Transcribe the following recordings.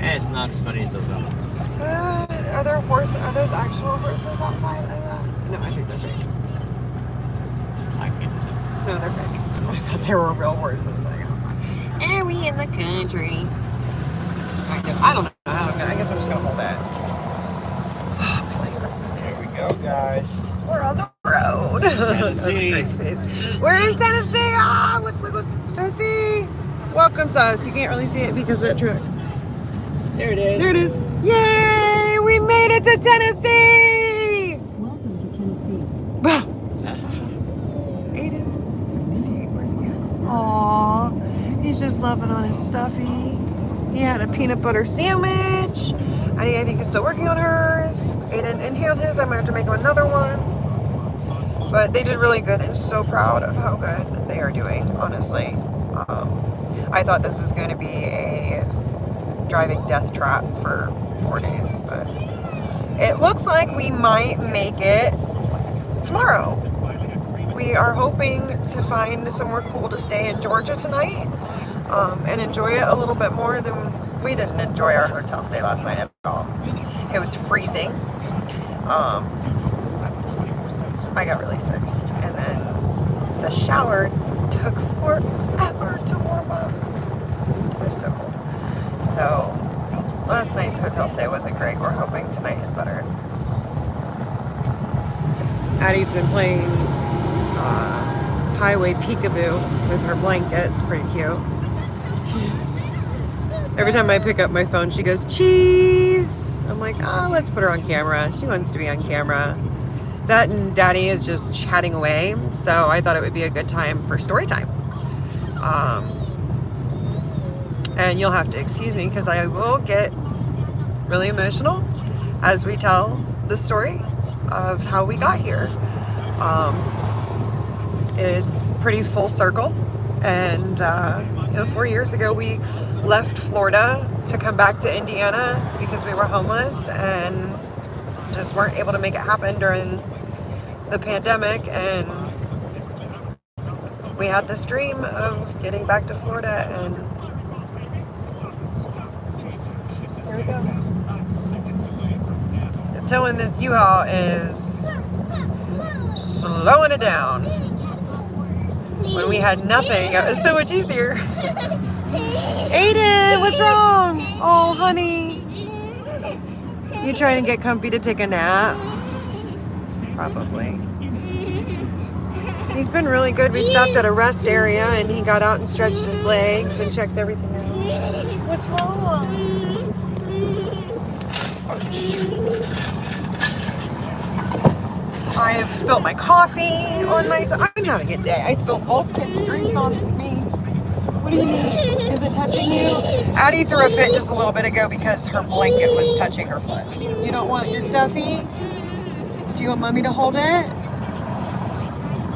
And it's not as funny as those other ones. Are there horses? Are those actual horses outside? No, I think they're fake. I can't tell. No, they're fake. I thought they were real horses sitting outside. Are we in the country? I don't know. I guess I'm just gonna hold it. There we go, guys. We're on the road. Tennessee. That's a great face. We're in Tennessee. Ah, look, Tennessee. Welcomes us. You can't really see it because of that truck. There it is. There it is. Yay! We made it to Tennessee. Welcome to Tennessee. Aiden, where's he at? Aww, he's just loving on his stuffy. He had a peanut butter sandwich. Addie, I think, is still working on hers. Aiden inhaled his. I'm gonna have to make him another one. But they did really good. I'm so proud of how good they are doing, honestly. I thought this was going to be a driving death trap for 4 days, but it looks like we might make it tomorrow. We are hoping to find somewhere cool to stay in Georgia tonight, and enjoy it a little bit more than we didn't enjoy our hotel stay last night at all. It was freezing. I got really sick, and then the shower took forever to warm up. It was so cold. So last night's hotel stay wasn't great. We're hoping tonight is better. Addie's been playing highway peekaboo with her blanket. It's pretty cute. Every time I pick up my phone, she goes, cheese! I'm like, oh, let's put her on camera. She wants to be on camera. That and Daddy is just chatting away, so I thought it would be a good time for story time. And you'll have to excuse me because I will get really emotional as we tell the story of how we got here. It's pretty full circle, and 4 years ago we left Florida to come back to Indiana because we were homeless and just weren't able to make it happen during the pandemic, and we had this dream of getting back to Florida, and here we go. Towing this U-Haul is slowing it down. When we had nothing, it was so much easier. Aiden, what's wrong? Oh, honey. You trying to get comfy to take a nap? Probably. He's been really good. We stopped at a rest area and he got out and stretched his legs and checked everything out. What's wrong? I have spilled my coffee on myself. I'm having a day. I spilled both kids' drinks on me. What do you need? Is it touching you? Addie threw a fit just a little bit ago because her blanket was touching her foot. You don't want your stuffy? Do you want Mommy to hold it?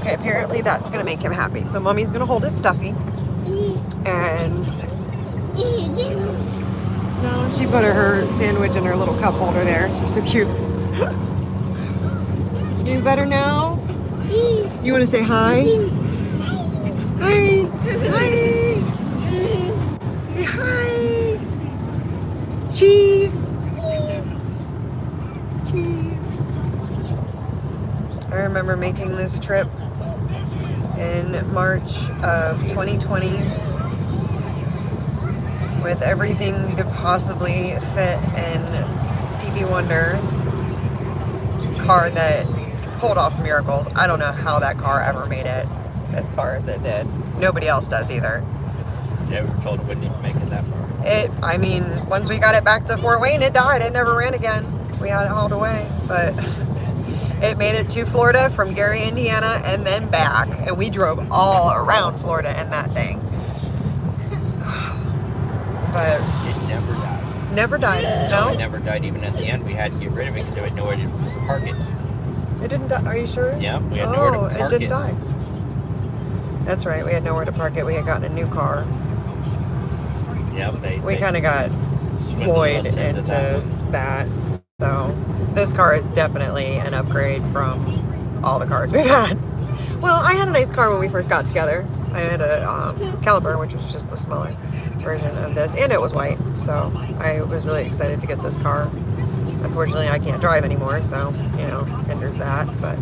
Okay, apparently that's going to make him happy. So Mommy's going to hold his stuffy. And no, she put her sandwich in her little cup holder there. She's so cute. You better now? You want to say hi? Hi. Hi. Say hi. Cheese. Cheese. I remember making this trip in March of 2020 with everything you could possibly fit in Stevie Wonder car that pulled off miracles. I don't know how that car ever made it as far as it did. Nobody else does either. Yeah, we were told it wouldn't even make it that far. I mean, once we got it back to Fort Wayne, it died. It never ran again. We had it hauled away, but it made it to Florida from Gary, Indiana, and then back. And we drove all around Florida in that thing. But It never died. never died. No? It never died. Even at the end, we had to get rid of it because we had nowhere to park it. It didn't die. Are you sure? Yeah, we had nowhere to park it. It didn't die. That's right. We had nowhere to park it. We had gotten a new car. Yeah, We kind of got employed into that. So this car is definitely an upgrade from all the cars we've had. Well, I had a nice car when we first got together. I had a Caliber, which was just the smaller version of this, and it was white. So I was really excited to get this car. Unfortunately, I can't drive anymore, so hinders that. But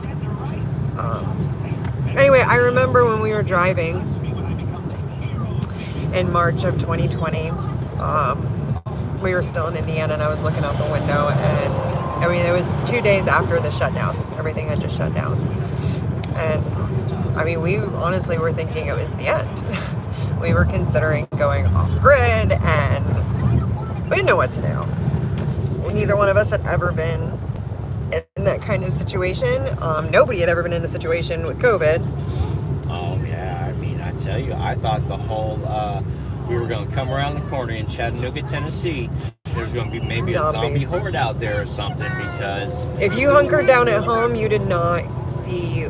anyway, I remember when we were driving in March of 2020. We were still in Indiana, and I was looking out the window, and I mean, it was 2 days after the shutdown. Everything had just shut down, and I mean, we honestly were thinking it was the end. We were considering going off grid, and we didn't know what to do. Neither one of us had ever been in that kind of situation. Nobody had ever been in the situation with COVID. Oh yeah, I mean, I tell you, I thought the whole we were going to come around the corner in Chattanooga, Tennessee. There's going to be maybe a zombie horde out there or something, because if you hunkered down at home, you did not see.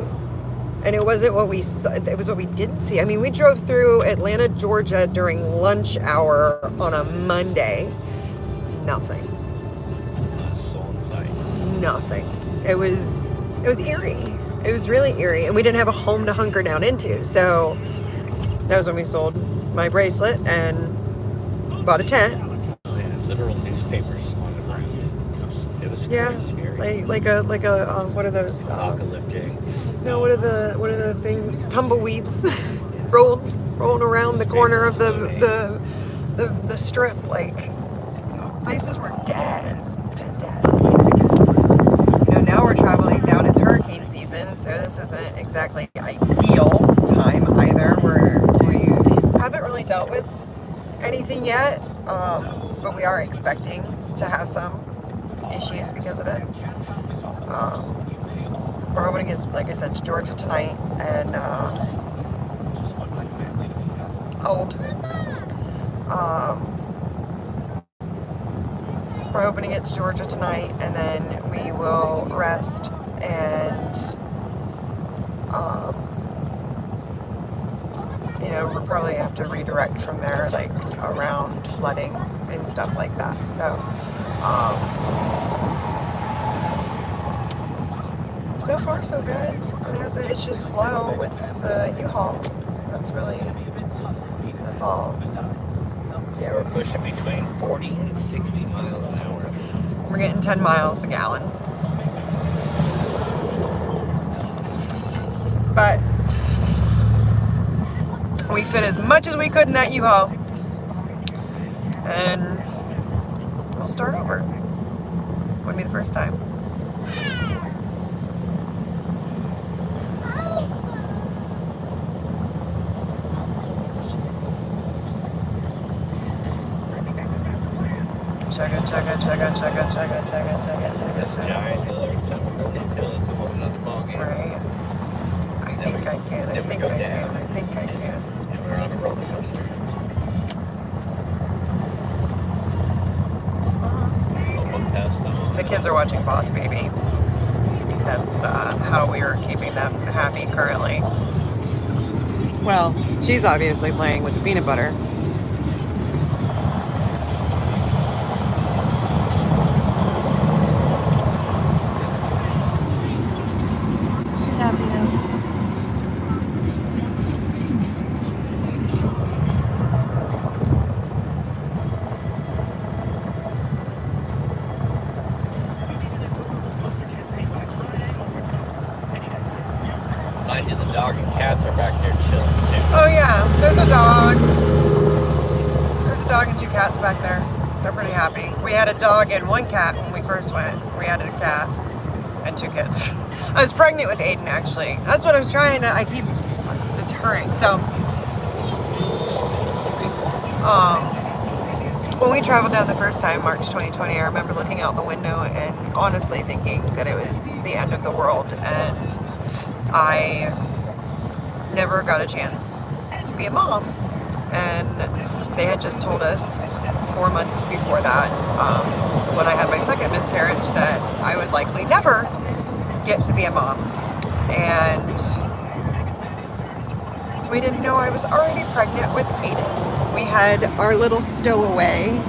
And it wasn't what we saw, it was what we didn't see. I mean, we drove through Atlanta, Georgia during lunch hour on a Monday. Nothing. Not a soul in sight. Nothing. It was eerie. It was really eerie. And we didn't have a home to hunker down into. So that was when we sold my bracelet and bought a tent. Oh yeah, literal newspapers on the ground. It was scary. Like a what are those? Apocalyptic. No, what are the things? Tumbleweeds rolling around the corner of the strip. Like, places were dead. Now we're traveling down. It's hurricane season, so this isn't exactly ideal time either. We haven't really dealt with anything yet, but we are expecting to have some issues because of it. We're hoping to get, like I said, to Georgia tonight, and we're hoping to get to Georgia tonight, and then we will rest and we'll probably have to redirect from there, like around flooding and stuff like that. So so far so good. It's just slow with the U-Haul. That's all. Yeah, we're pushing between 40 and 60 miles an hour. We're getting 10 miles a gallon. But we fit as much as we could in that U-Haul. And we'll start over. Wouldn't be the first time. Chugga. This giant hill every time we go uphill, it's a whole nother ballgame. Right. I think I can. Then we go down. I think I can. And we're on a roller coaster. Boss Baby. The kids are watching Boss Baby. That's how we are keeping them happy currently. Well, she's obviously playing with the peanut butter. The dog and cats are back there chilling too. Oh yeah, there's a dog. There's a dog and 2 cats back there. They're pretty happy. We had a dog and 1 cat when we first went. We added a cat and 2 kids. I was pregnant with Aiden, actually. That's what I was trying to, I keep deterring. So, when we traveled down the first time, March 2020, I remember looking out the window and honestly thinking that it was the end of the world, and I never got a chance to be a mom. And they had just told us 4 months before that, when I had my second miscarriage, that I would likely never get to be a mom. And we didn't know I was already pregnant with Aiden. We had our little stowaway.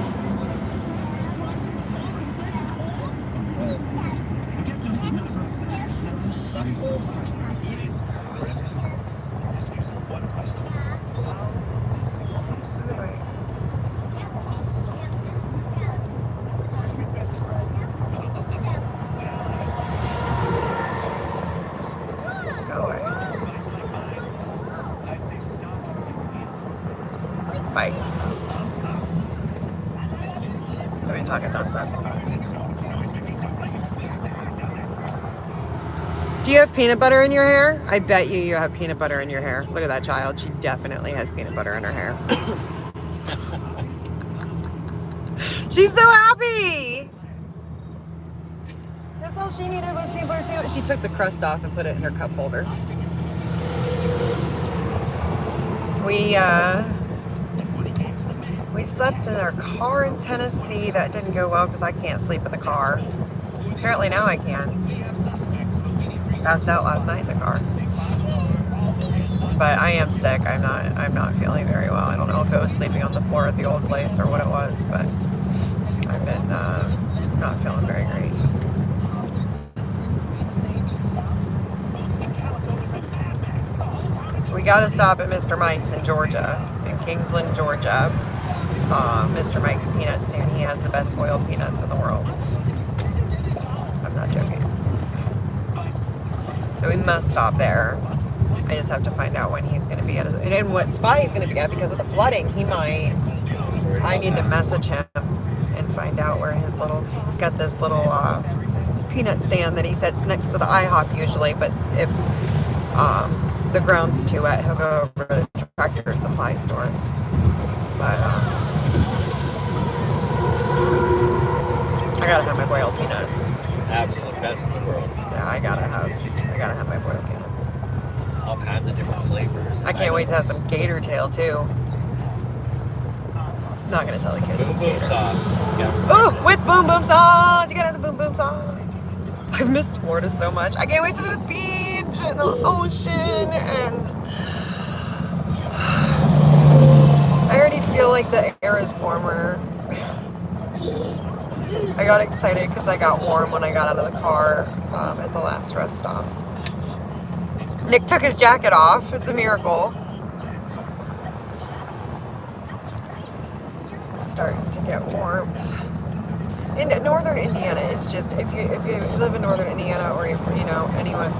even talking nonsense. Do you have peanut butter in your hair? I bet you have peanut butter in your hair. Look at that child. She definitely has peanut butter in her hair. She's so happy. That's all she needed was peanut butter sandwich. She took the crust off and put it in her cup holder. We slept in our car in Tennessee. That didn't go well because I can't sleep in the car. Apparently now I can. Passed out last night in the car. But I am sick. I'm not feeling very well. I don't know if it was sleeping on the floor at the old place or what it was, but I've been not feeling very great. We got to stop at Mr. Mike's in Georgia, in Kingsland, Georgia. Mr. Mike's peanut stand. He has the best boiled peanuts in the world. I'm not joking. So we must stop there. I just have to find out when he's going to be at, and what spot he's going to be at because of the flooding. He might. I need to message him and find out where his little. He's got this little peanut stand that he sits next to the IHOP usually, but if the ground's too wet, he'll go over to the Tractor Supply store. But I gotta have my boiled peanuts. Absolutely best in the world. Yeah, I gotta have my boiled peanuts. All kinds of different flavors. I can't wait to have some gator tail too. Not gonna tell the kids. Boom boom sauce. Oh, with boom boom sauce. You gotta have the boom boom sauce. I've missed Florida so much. I can't wait to the beach and the ocean, and I already feel like the air is warmer. I got excited because I got warm when I got out of the car at the last rest stop. Nick took his jacket off. It's a miracle. Starting to get warmth. In northern Indiana, it's just if you live in northern Indiana or if anyone,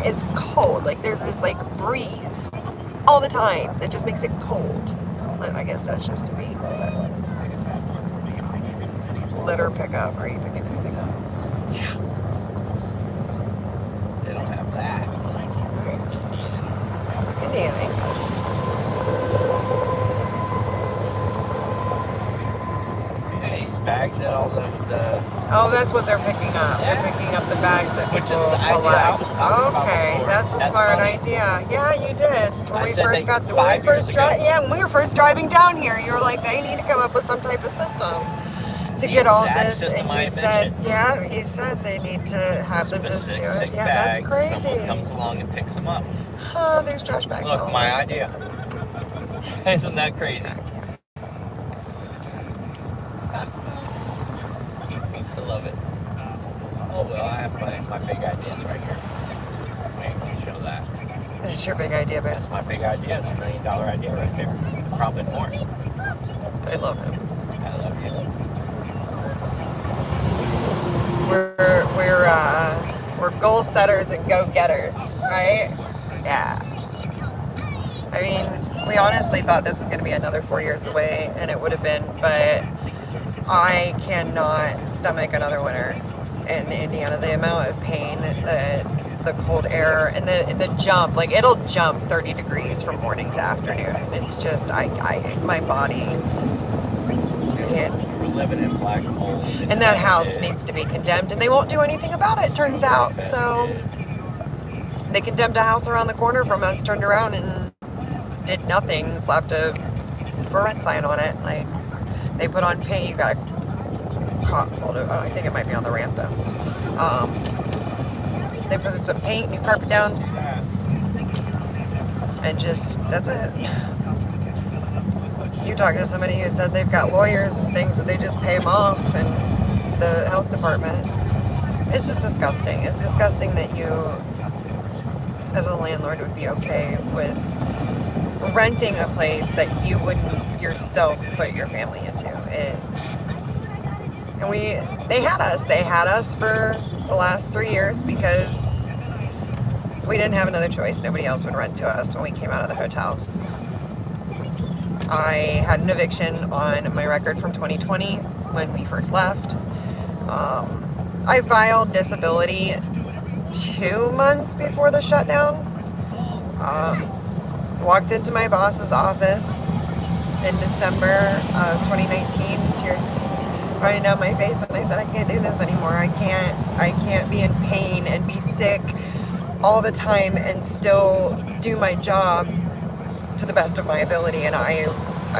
it's cold. Like there's this like breeze all the time that just makes it cold. I guess that's just to me. Litter pickup. Are you picking anything up? Yeah. They don't have that. Indiana English. Bags that all the Oh, that's what they're picking up. Yeah. They're picking up the bags that Which is people the idea collect. I was talking about Okay, before. that's a That's smart funny. idea. Yeah, you did. When I we said first they- got to 5 years ago. when we were first driving down here, you were like, they need to come up with some type of system to get all exact this. system And I you said, mentioned. you said they need to have them just do specific it. Yeah, that's bags, crazy. Someone comes along and picks them up. Oh, there's trash bags. all Look, over. my idea. Isn't that crazy? I love it. Oh well, I have my big ideas right here. I ain't gonna show that. That's your big idea, babe. That's my big idea. It's $1 million idea right there. Probably more. I love him. I love you. We're goal setters and go getters, right? Yeah. I mean, we honestly thought this was going to be another 4 years away, and it would have been, but I cannot stomach another winter in Indiana. The amount of pain, the cold air, and the jump, like it'll jump 30 degrees from morning to afternoon. It's just, my body can't. We're living in black mold. And that house needs to be condemned, and they won't do anything about it, turns out. So they condemned a house around the corner from us, turned around and did nothing, slapped a for rent sign on it. Like, they put on paint. You got I think it might be on the ramp though. They put some paint, new carpet down, and just, that's it. You talk to somebody who said they've got lawyers and things that they just pay them off, and the health department. It's just disgusting. It's disgusting that you, as a landlord, would be okay with renting a place that you wouldn't yourself put your family into. And they had us for the last 3 years because we didn't have another choice. Nobody else would rent to us when we came out of the hotels. I had an eviction on my record from 2020 when we first left. I filed disability 2 months before the shutdown. Walked into my boss's office in December of 2019, tears running down my face, and I said, I can't do this anymore. I can't be in pain and be sick all the time and still do my job to the best of my ability. And I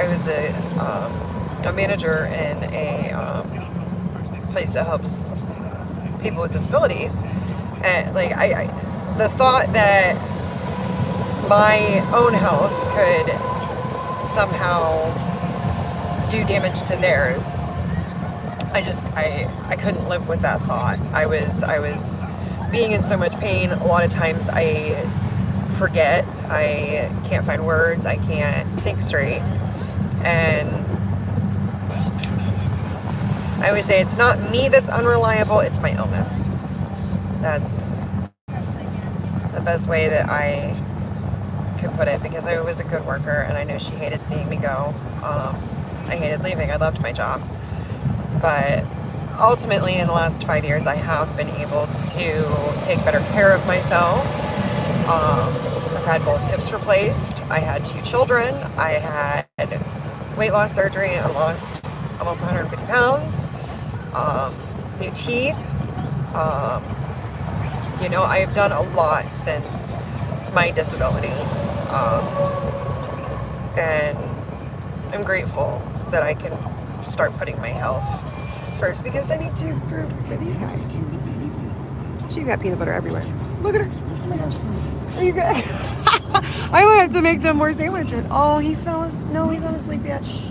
was a manager in a place that helps people with disabilities, and like the thought that my own health could somehow do damage to theirs, I couldn't live with that thought. I was being in so much pain. A lot of times I forget, I can't find words, I can't think straight, and I always say it's not me that's unreliable, it's my illness. That's the best way that I could put it, because I was a good worker and I know she hated seeing me go. I hated leaving. I loved my job. But ultimately, in the last 5 years, I have been able to take better care of myself. I've had both hips replaced. I had 2 children. I had weight loss surgery. I lost almost 150 pounds. New teeth. I've done a lot since my disability. And I'm grateful that I can start putting my health first, because I need to for these guys. She's got peanut butter everywhere. Look at her. Oh my gosh. Are you good? I might have to make them more sandwiches. Oh, he fell asleep. No, he's not asleep yet. Shh.